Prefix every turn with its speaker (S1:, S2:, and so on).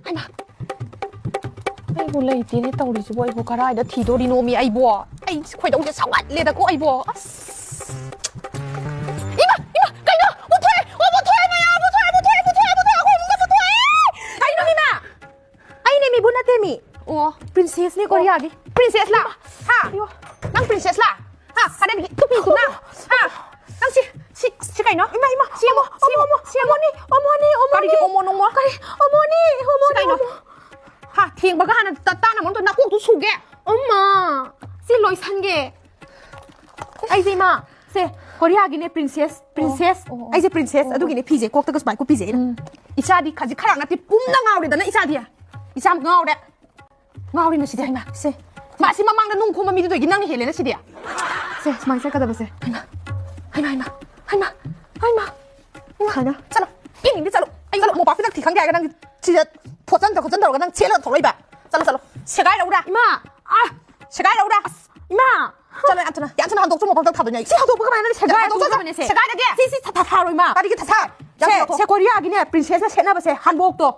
S1: 하이마 아이고 레이티네 떠오르지고 아이고 가라이다 디도리노미 아이고 아이 khoi동제 사왔레다고 아이고 이마 까이노 못해 못해 마야 못해 하고 뭔가 못해 까이노미마 아이네미 보나테미 프린세스 네 코리아기 프린세스 라 난 프린세스 라 가데미 뚜피 구나 난 시가이노 이마 어머니 가리 어머니 시가이노 팅 바가 하나 따나 먼저 나 꼭도 속에 엄마 실로이 산게 아이제마 세 코리아기네 프린세스 아이제 프린세스 아두기네 피제 꼭다가 스마이코 피제 이차디 가지 카랑나티 뿜나 나오리다나 이차디야 이참 나오리나 시디야 이마 세 마시마망나 농코마 미디도 이기낭니 헬레나 시디야 세 스마이 세 가다보세 하이마 짜로 잉인데 짜로 뭐 바피닥 디칸게 그냥 진짜 포장도 그냥 제로 돌아이봐 짜로 세가이라우라 이마 세가이라우라 이마 짜로 얀천아 한독 좀 먹방 타더냐 시하도 뭐가 많은데 세가이라게 시시 다 타로 이마 가리게 다 사 세 코리아기네 프린세스 세나버세 한복도